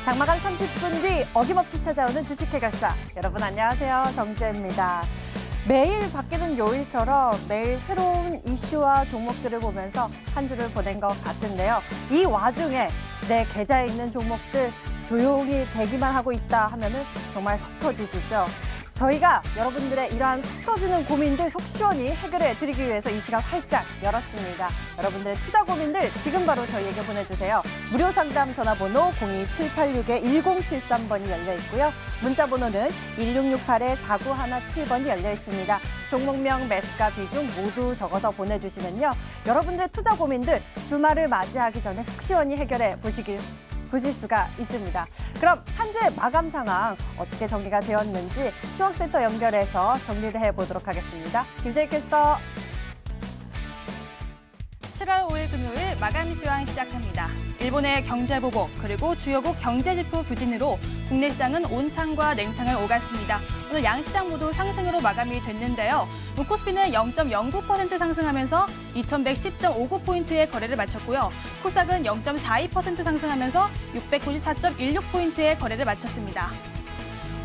장마감 30분 뒤 어김없이 찾아오는 주식 해결사. 여러분 안녕하세요. 정지혜입니다. 매일 바뀌는 요일처럼 매일 새로운 이슈와 종목들을 보면서 한 주를 보낸 것 같은데요. 이 와중에 내 계좌에 있는 종목들 조용히 대기만 하고 있다 하면은 정말 속 터지시죠? 저희가 여러분들의 이러한 속 터지는 고민들 속 시원히 해결해 드리기 위해서 이 시간 활짝 열었습니다. 여러분들의 투자 고민들 지금 바로 저희에게 보내주세요. 무료 상담 전화번호 02786-1073번이 열려 있고요. 문자 번호는 1668-4917번이 열려 있습니다. 종목명, 매수가, 비중 모두 적어서 보내주시면요. 여러분들의 투자 고민들 주말을 맞이하기 전에 속 시원히 해결해 보실 수가 있습니다. 그럼 한 주의 마감 상황 어떻게 정리가 되었는지 시황센터 연결해서 정리를 해보도록 하겠습니다. 김재희 캐스터. 7월 5일 금요일 마감 시황 시작합니다. 일본의 경제 보복 그리고 주요국 경제지표 부진으로 국내 시장은 온탕과 냉탕을 오갔습니다. 오늘 양시장 모두 상승으로 마감이 됐는데요. 코스피는 0.09% 상승하면서 2110.59포인트의 거래를 마쳤고요. 코스닥은 0.42% 상승하면서 694.16포인트의 거래를 마쳤습니다.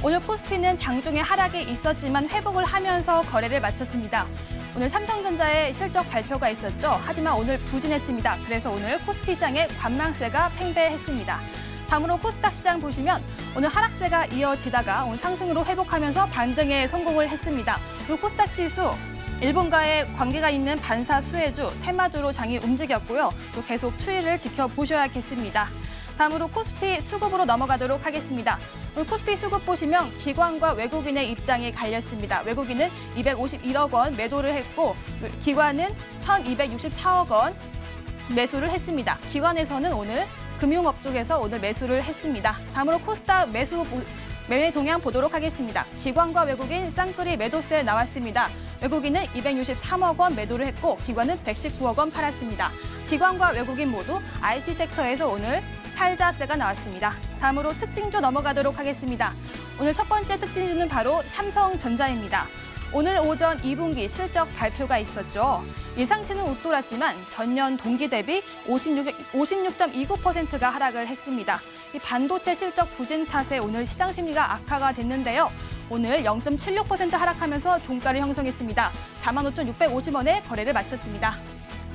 오늘 코스피는 장중에 하락이 있었지만 회복을 하면서 거래를 마쳤습니다. 오늘 삼성전자의 실적 발표가 있었죠. 하지만 오늘 부진했습니다. 그래서 오늘 코스피 시장에 관망세가 팽배했습니다. 다음으로 코스닥 시장 보시면 오늘 하락세가 이어지다가 오늘 상승으로 회복하면서 반등에 성공을 했습니다. 오늘 코스닥 지수 일본과의 관계가 있는 반사 수혜주, 테마주로 장이 움직였고요. 또 계속 추이를 지켜보셔야겠습니다. 다음으로 코스피 수급으로 넘어가도록 하겠습니다. 오늘 코스피 수급 보시면 기관과 외국인의 입장이 갈렸습니다. 외국인은 251억 원 매도를 했고 기관은 1,264억 원 매수를 했습니다. 기관에서는 오늘 금융업 쪽에서 오늘 매수를 했습니다. 다음으로 코스닥 매매 동향 보도록 하겠습니다. 기관과 외국인 쌍끌이 매도세 나왔습니다. 외국인은 263억 원 매도를 했고 기관은 119억 원 팔았습니다. 기관과 외국인 모두 IT 섹터에서 오늘 팔자세가 나왔습니다. 다음으로 특징주 넘어가도록 하겠습니다. 오늘 첫 번째 특징주는 바로 삼성전자입니다. 오늘 오전 2분기 실적 발표가 있었죠. 예상치는 웃돌았지만 전년 동기 대비 56.29%가 하락을 했습니다. 이 반도체 실적 부진 탓에 오늘 시장 심리가 악화가 됐는데요. 오늘 0.76% 하락하면서 종가를 형성했습니다. 45,650원에 거래를 마쳤습니다.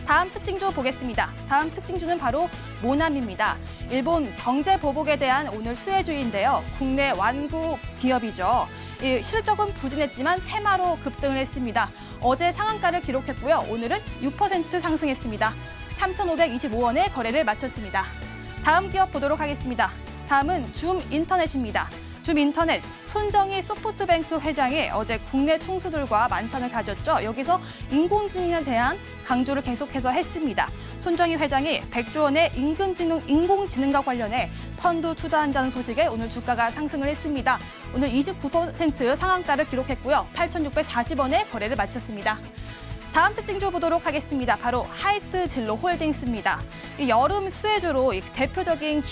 다음 특징주 보겠습니다. 다음 특징주는 바로 모남입니다. 일본 경제 보복에 대한 오늘 수혜주인데요. 국내 완구 기업이죠. 실적은 부진했지만 테마로 급등을 했습니다. 어제 상한가를 기록했고요. 오늘은 6% 상승했습니다. 3,525원에 거래를 마쳤습니다. 다음 기업 보도록 하겠습니다. 다음은 줌인터넷입니다. 줌인터넷 손정희 소프트뱅크 회장이 어제 국내 총수들과 만찬을 가졌죠. 여기서 인공지능에 대한 강조를 계속해서 했습니다. 손정희 회장이 100조 원의 인공지능과 관련해 펀드 투자한다는 소식에 오늘 주가가 상승을 했습니다. 오늘 29% 상한가를 기록했고요. 8,640원에 거래를 마쳤습니다. 다음 특징주 보도록 하겠습니다. 바로 하이트 진로 홀딩스입니다. 이 여름 수혜주로 대표적인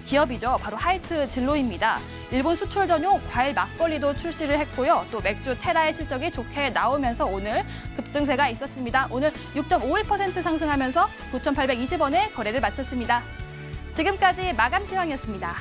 기업이죠. 바로 하이트 진로입니다. 일본 수출 전용 과일 막걸리도 출시를 했고요. 또 맥주 테라의 실적이 좋게 나오면서 오늘 급등세가 있었습니다. 오늘 6.51% 상승하면서 9,820원에 거래를 마쳤습니다. 지금까지 마감 시황이었습니다.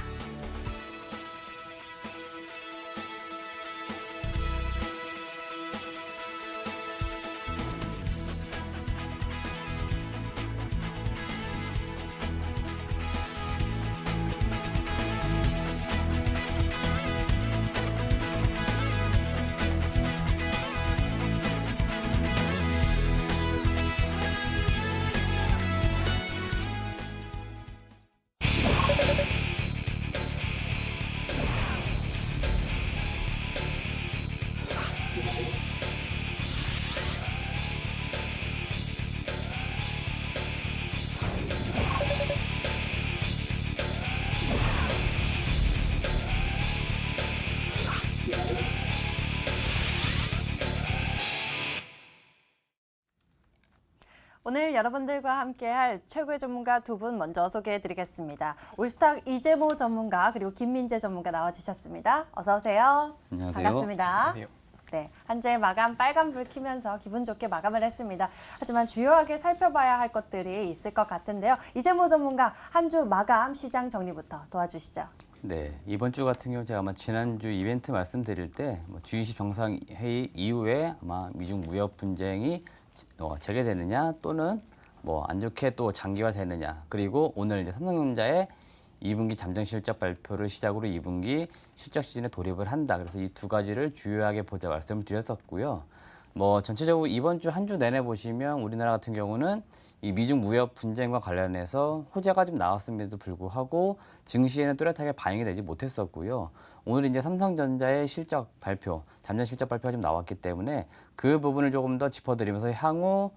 오늘 여러분들과 함께할 최고의 전문가 두 분 먼저 소개해드리겠습니다. 올스탁 이재모 전문가 그리고 김민재 전문가 나와주셨습니다. 어서 오세요. 안녕하세요. 반갑습니다. 안녕하세요. 네, 한 주의 마감 빨간불 켜면서 기분 좋게 마감을 했습니다. 하지만 주요하게 살펴봐야 할 것들이 있을 것 같은데요. 이재모 전문가 한 주 마감 시장 정리부터 도와주시죠. 네, 이번 주 같은 경우 제가 아마 지난주 이벤트 말씀드릴 때 G20 정상회의 이후에 아마 미중 무역 분쟁이 재개되느냐 또는 안 좋게 또 장기화되느냐, 그리고 오늘 이제 삼성전자의 2분기 잠정 실적 발표를 시작으로 2분기 실적 시즌에 돌입을 한다. 그래서 이 두 가지를 주요하게 보자 말씀을 드렸었고요. 전체적으로 이번 주 한 주 내내 보시면 우리나라 같은 경우는 이 미중 무역 분쟁과 관련해서 호재가 좀 나왔음에도 불구하고 증시에는 뚜렷하게 반영이 되지 못했었고요. 오늘 이제 삼성전자의 실적 발표, 잠정 실적 발표가 좀 나왔기 때문에 그 부분을 조금 더 짚어드리면서 향후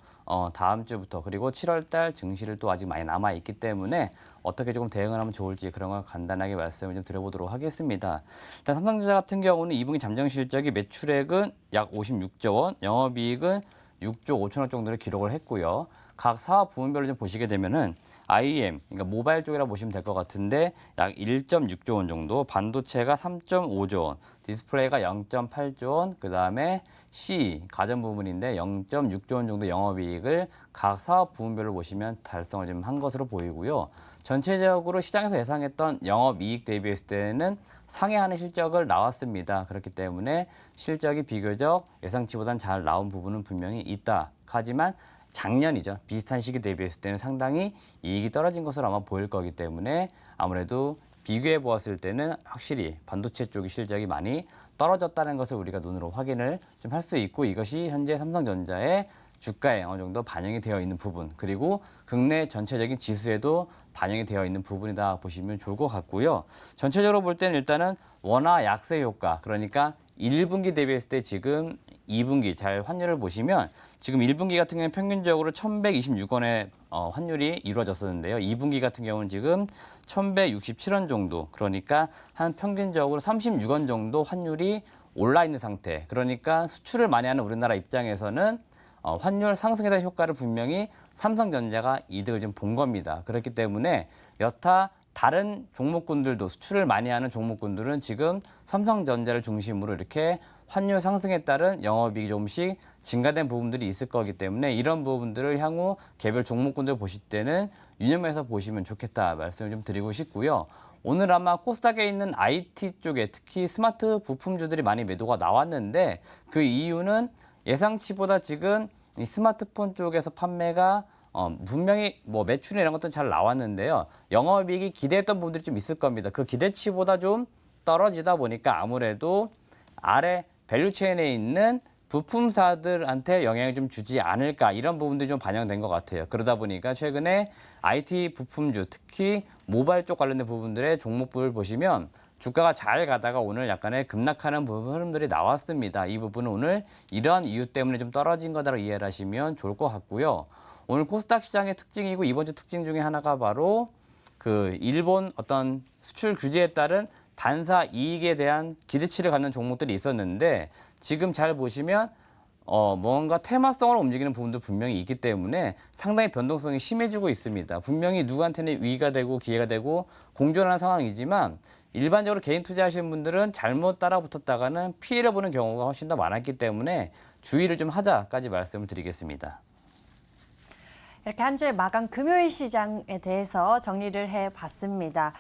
다음 주부터 그리고 7월 달 증시를 또 아직 많이 남아 있기 때문에 어떻게 조금 대응을 하면 좋을지 그런 걸 간단하게 말씀을 좀 드려보도록 하겠습니다. 일단 삼성전자 같은 경우는 2분기 잠정 실적이 매출액은 약 56조 원, 영업이익은 6조 5천억 정도를 기록을 했고요. 각 사업 부문별로 좀 보시게 되면은 IM, 그러니까 모바일 쪽이라 보시면 될 것 같은데 약 1.6조 원 정도, 반도체가 3.5조 원, 디스플레이가 0.8조 원, 그 다음에 C, 가전 부분인데 0.6조 원 정도 영업이익을 각 사업 부문별로 보시면 달성을 좀 한 것으로 보이고요. 전체적으로 시장에서 예상했던 영업이익 대비했을 때는 상회하는 실적을 나왔습니다. 그렇기 때문에 실적이 비교적 예상치보다는 잘 나온 부분은 분명히 있다. 하지만 작년이죠. 비슷한 시기 대비했을 때는 상당히 이익이 떨어진 것으로 아마 보일 거기 때문에 아무래도 비교해 보았을 때는 확실히 반도체 쪽의 실적이 많이 떨어졌다는 것을 우리가 눈으로 확인을 좀 할 수 있고, 이것이 현재 삼성전자의 주가에 어느 정도 반영이 되어 있는 부분, 그리고 국내 전체적인 지수에도 반영이 되어 있는 부분이다 보시면 좋을 것 같고요. 전체적으로 볼 때는 일단은 원화 약세 효과, 그러니까 1분기 대비했을 때 지금 2분기 잘 환율을 보시면 지금 1분기 같은 경우는 평균적으로 1,126원의 환율이 이루어졌었는데요. 2분기 같은 경우는 지금 1,167원 정도, 그러니까 한 평균적으로 36원 정도 환율이 올라 있는 상태. 그러니까 수출을 많이 하는 우리나라 입장에서는 환율 상승에 대한 효과를 분명히 삼성전자가 이득을 좀 본 겁니다. 그렇기 때문에 여타 다른 종목군들도, 수출을 많이 하는 종목군들은 지금 삼성전자를 중심으로 이렇게 환율 상승에 따른 영업이익이 조금씩 증가된 부분들이 있을 거기 때문에 이런 부분들을 향후 개별 종목군들 보실 때는 유념해서 보시면 좋겠다 말씀을 좀 드리고 싶고요. 오늘 아마 코스닥에 있는 IT 쪽에 특히 스마트 부품주들이 많이 매도가 나왔는데 그 이유는 예상치보다 지금 이 스마트폰 쪽에서 판매가 분명히 매출이나 이런 것도 잘 나왔는데요. 영업이익이 기대했던 부분들이 좀 있을 겁니다. 그 기대치보다 좀 떨어지다 보니까 아무래도 아래 밸류체인에 있는 부품사들한테 영향을 좀 주지 않을까, 이런 부분들이 좀 반영된 것 같아요. 그러다 보니까 최근에 IT 부품주, 특히 모바일 쪽 관련된 부분들의 종목들을 보시면 주가가 잘 가다가 오늘 약간의 급락하는 부분 흐름들이 나왔습니다. 이 부분은 오늘 이러한 이유 때문에 좀 떨어진 거다라고 이해를 하시면 좋을 것 같고요. 오늘 코스닥 시장의 특징이고 이번 주 특징 중에 하나가 바로 그 일본 어떤 수출 규제에 따른 단사 이익에 대한 기대치를 갖는 종목들이 있었는데 지금 잘 보시면 뭔가 테마성으로 움직이는 부분도 분명히 있기 때문에 상당히 변동성이 심해지고 있습니다. 분명히 누구한테는 위기가 되고 기회가 되고 공존하는 상황이지만 일반적으로 개인 투자하시는 분들은 잘못 따라 붙었다가는 피해를 보는 경우가 훨씬 더 많았기 때문에 주의를 좀 하자까지 말씀을 드리겠습니다. 이렇게 한 주의 마감 금요일 시장에 대해서 정리를 해봤습니다.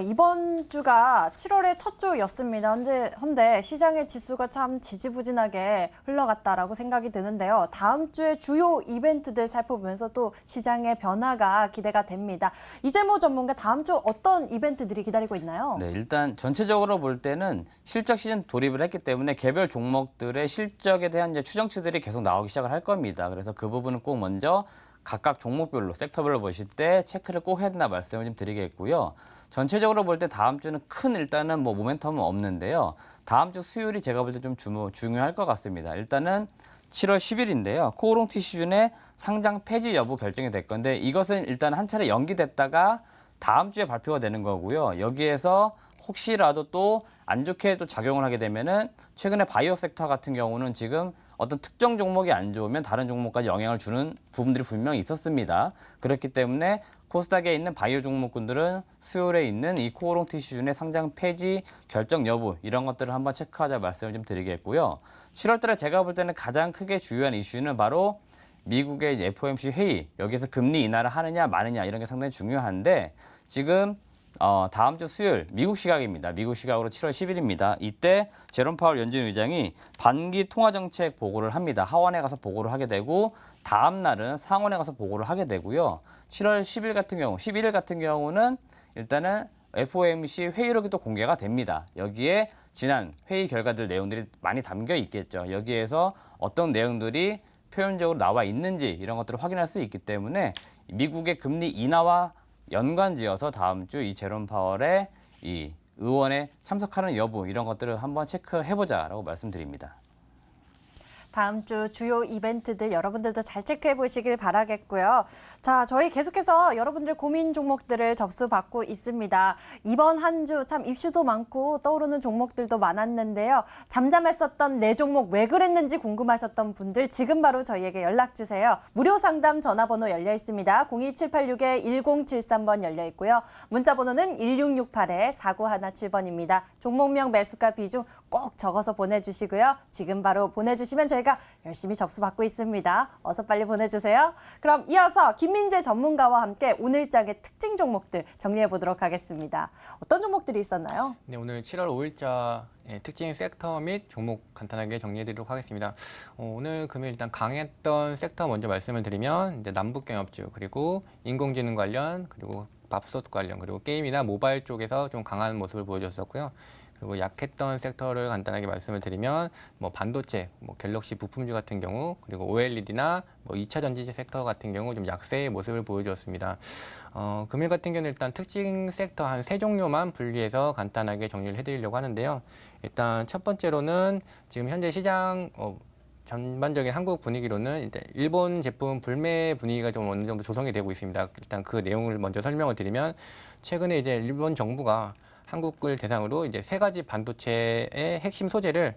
이번 주가 7월의 첫 주였습니다. 헌데 시장의 지수가 참 지지부진하게 흘러갔다라고 생각이 드는데요. 다음 주에 주요 이벤트들 살펴보면서 또 시장의 변화가 기대가 됩니다. 이재모 전문가, 다음 주 어떤 이벤트들이 기다리고 있나요? 네, 일단 전체적으로 볼 때는 실적 시즌 돌입을 했기 때문에 개별 종목들의 실적에 대한 이제 추정치들이 계속 나오기 시작을 할 겁니다. 그래서 그 부분은 꼭 먼저 각각 종목별로, 섹터별로 보실 때 체크를 꼭 해야 된다 말씀을 좀 드리겠고요. 전체적으로 볼 때 다음 주는 큰 일단은 모멘텀은 없는데요. 다음 주 수요일이 제가 볼 때 좀 중요할 것 같습니다. 일단은 7월 10일인데요. 코오롱 티슈준의 상장 폐지 여부 결정이 될 건데 이것은 일단 한 차례 연기됐다가 다음 주에 발표가 되는 거고요. 여기에서 혹시라도 또 안 좋게 또 작용을 하게 되면은 최근에 바이오 섹터 같은 경우는 지금 어떤 특정 종목이 안 좋으면 다른 종목까지 영향을 주는 부분들이 분명히 있었습니다. 그렇기 때문에 코스닥에 있는 바이오 종목군들은 수요일에 있는 이 코오롱 티슈준의 상장 폐지 결정 여부, 이런 것들을 한번 체크하자 말씀을 좀 드리겠고요. 7월 달에 제가 볼 때는 가장 크게 주요한 이슈는 바로 미국의 FOMC 회의, 여기에서 금리 인하를 하느냐 마느냐 이런 게 상당히 중요한데 지금 다음 주 수요일 미국 시각입니다. 미국 시각으로 7월 10일입니다. 이때 제롬 파월 연준 의장이 반기 통화 정책 보고를 합니다. 하원에 가서 보고를 하게 되고 다음 날은 상원에 가서 보고를 하게 되고요. 7월 10일 같은 경우, 11일 같은 경우는 일단은 FOMC 회의록이 또 공개가 됩니다. 여기에 지난 회의 결과들 내용들이 많이 담겨 있겠죠. 여기에서 어떤 내용들이 표현적으로 나와 있는지 이런 것들을 확인할 수 있기 때문에 미국의 금리 인하와 연관지어서 다음 주 이 제롬 파월의 이 의원에 참석하는 여부 이런 것들을 한번 체크해보자라고 말씀드립니다. 다음 주 주요 이벤트들 여러분들도 잘 체크해 보시길 바라겠고요. 자, 저희 계속해서 여러분들 고민 종목들을 접수받고 있습니다. 이번 한 주 참 이슈도 많고 떠오르는 종목들도 많았는데요. 잠잠했었던 내 종목 왜 그랬는지 궁금하셨던 분들 지금 바로 저희에게 연락 주세요. 무료 상담 전화번호 열려 있습니다. 02786-1073번 열려 있고요. 문자 번호는 1668-4917번입니다. 종목명 매수가 비중 꼭 적어서 보내주시고요. 지금 바로 보내주시면 저희가 열심히 접수받고 있습니다. 어서 빨리 보내주세요. 그럼 이어서 김민재 전문가와 함께 오늘장의 특징 종목들 정리해 보도록 하겠습니다. 어떤 종목들이 있었나요? 네, 오늘 7월 5일자 특징 섹터 및 종목 간단하게 정리해드리도록 하겠습니다. 오늘 금요일 일단 강했던 섹터 먼저 말씀을 드리면 이제 남북경협주 그리고 인공지능 관련 그리고 밥솥 관련 그리고 게임이나 모바일 쪽에서 좀 강한 모습을 보여줬었고요. 그리고 약했던 섹터를 간단하게 말씀을 드리면 뭐 반도체, 뭐 갤럭시 부품주 같은 경우 그리고 OLED나 뭐 2차 전지 섹터 같은 경우 좀 약세의 모습을 보여주었습니다. 금일 같은 경우는 일단 특징 섹터 한 3종류만 분리해서 간단하게 정리를 해드리려고 하는데요. 일단 첫 번째로는 지금 현재 시장 전반적인 한국 분위기로는 일단 일본 제품 불매 분위기가 좀 어느 정도 조성이 되고 있습니다. 일단 그 내용을 먼저 설명을 드리면 최근에 이제 일본 정부가 한국을 대상으로 이제 3가지 반도체의 핵심 소재를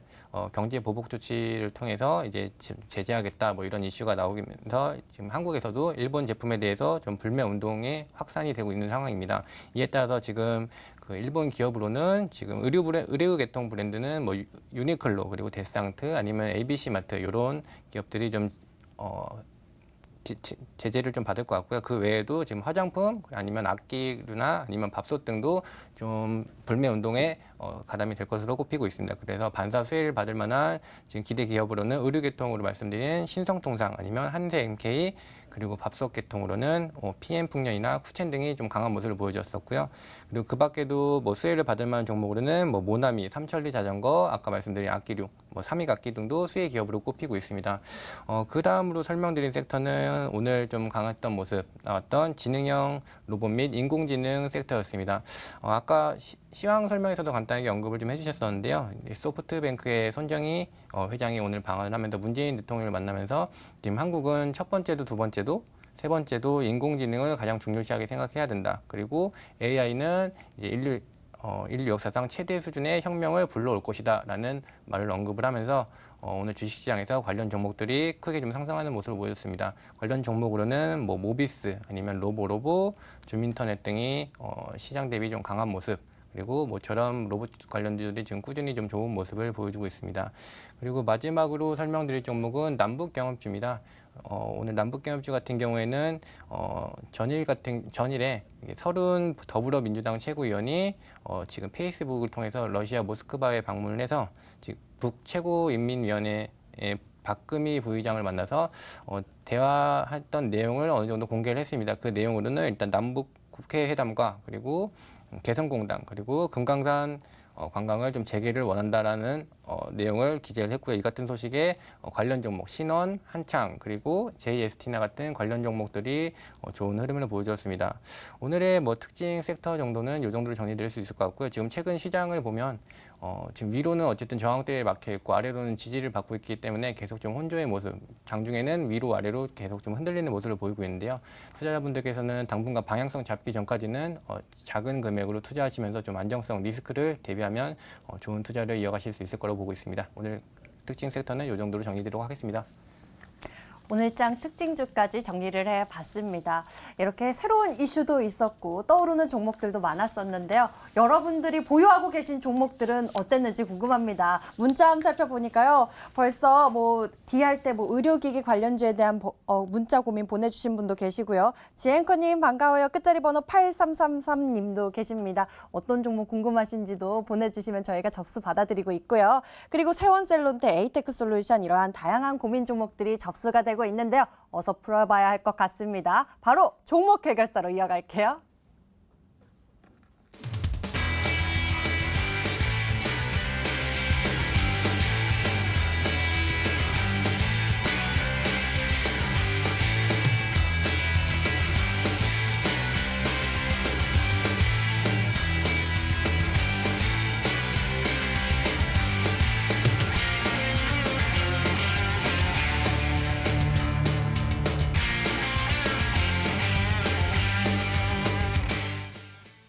경제 보복 조치를 통해서 이제 제재하겠다 뭐 이런 이슈가 나오면서 지금 한국에서도 일본 제품에 대해서 좀 불매 운동이 확산이 되고 있는 상황입니다. 이에 따라서 지금 그 일본 기업으로는 지금 의류 계통 브랜드는 뭐 유니클로 그리고 데스상트 아니면 ABC 마트 이런 기업들이 좀 제재를 좀 받을 것 같고요. 그 외에도 지금 화장품 아니면 악기류나 아니면 밥솥 등도 좀 불매 운동에 가담이 될 것으로 꼽히고 있습니다. 그래서 반사 수혜를 받을 만한 지금 기대 기업으로는 의류 계통으로 말씀드린 신성통상 아니면 한세 MK 그리고 밥솥 계통으로는 PM풍년이나 쿠첸 등이 좀 강한 모습을 보여줬었고요. 그리고 그 밖에도 뭐 수혜를 받을 만한 종목으로는 뭐 모나미, 삼천리 자전거, 아까 말씀드린 악기류, 뭐 삼익악기 등도 수혜 기업으로 꼽히고 있습니다. 그 다음으로 설명드린 섹터는 오늘 좀 강했던 모습 나왔던 지능형 로봇 및 인공지능 섹터였습니다. 아까 시황 설명에서도 간단하게 언급을 좀 해주셨었는데요. 소프트뱅크의 손정희 회장이 오늘 방한을 하면서 문재인 대통령을 만나면서 지금 한국은 첫 번째도 두 번째도 세 번째도 인공지능을 가장 중요시하게 생각해야 된다. 그리고 AI는 이제 인류 역사상 최대 수준의 혁명을 불러올 것이다라는 말을 언급을 하면서 오늘 주식시장에서 관련 종목들이 크게 좀 상승하는 모습을 보였습니다. 관련 종목으로는 뭐 모비스 아니면 로보로보, 줌인터넷 등이 시장 대비 좀 강한 모습. 그리고 모처럼 로봇 관련주들이 지금 꾸준히 좀 좋은 모습을 보여주고 있습니다. 그리고 마지막으로 설명드릴 종목은 남북경협주입니다. 오늘 남북경협주 같은 경우에는 전일에 서른 더불어민주당 최고위원이 지금 페이스북을 통해서 러시아 모스크바에 방문을 해서 지금 북최고인민위원회의 박금희 부의장을 만나서 대화했던 내용을 어느 정도 공개를 했습니다. 그 내용으로는 일단 남북 국회 회담과 그리고 개성공단 그리고 금강산 관광을 좀 재개를 원한다라는 내용을 기재를 했고요. 이 같은 소식에 관련 종목 신원, 한창 그리고 JST나 같은 관련 종목들이 좋은 흐름을 보여주었습니다. 오늘의 뭐 특징 섹터 정도는 이 정도로 정리드릴 수 있을 것 같고요. 지금 최근 시장을 보면 지금 위로는 어쨌든 저항대에 막혀 있고 아래로는 지지를 받고 있기 때문에 계속 좀 혼조의 모습, 장중에는 위로 아래로 계속 좀 흔들리는 모습을 보이고 있는데요. 투자자분들께서는 당분간 방향성 잡기 전까지는 작은 금액으로 투자하시면서 좀 안정성 리스크를 대비하면 좋은 투자를 이어가실 수 있을 거라고 보고 있습니다. 오늘 특징 섹터는 이 정도로 정리드리도록 하겠습니다. 오늘장 특징주까지 정리를 해봤습니다. 이렇게 새로운 이슈도 있었고 떠오르는 종목들도 많았었는데요. 여러분들이 보유하고 계신 종목들은 어땠는지 궁금합니다. 문자 한번 살펴보니까요. 벌써 D할 때 의료기기 관련주에 대한 문자 고민 보내주신 분도 계시고요. 지앵커님 반가워요. 끝자리 번호 8333님도 계십니다. 어떤 종목 궁금하신지도 보내주시면 저희가 접수 받아드리고 있고요. 그리고 세원셀론테, 에이테크솔루션 이러한 다양한 고민 종목들이 접수가 되고 있는데요. 어서 풀어봐야 할 것 같습니다. 바로 종목 해결사로 이어갈게요.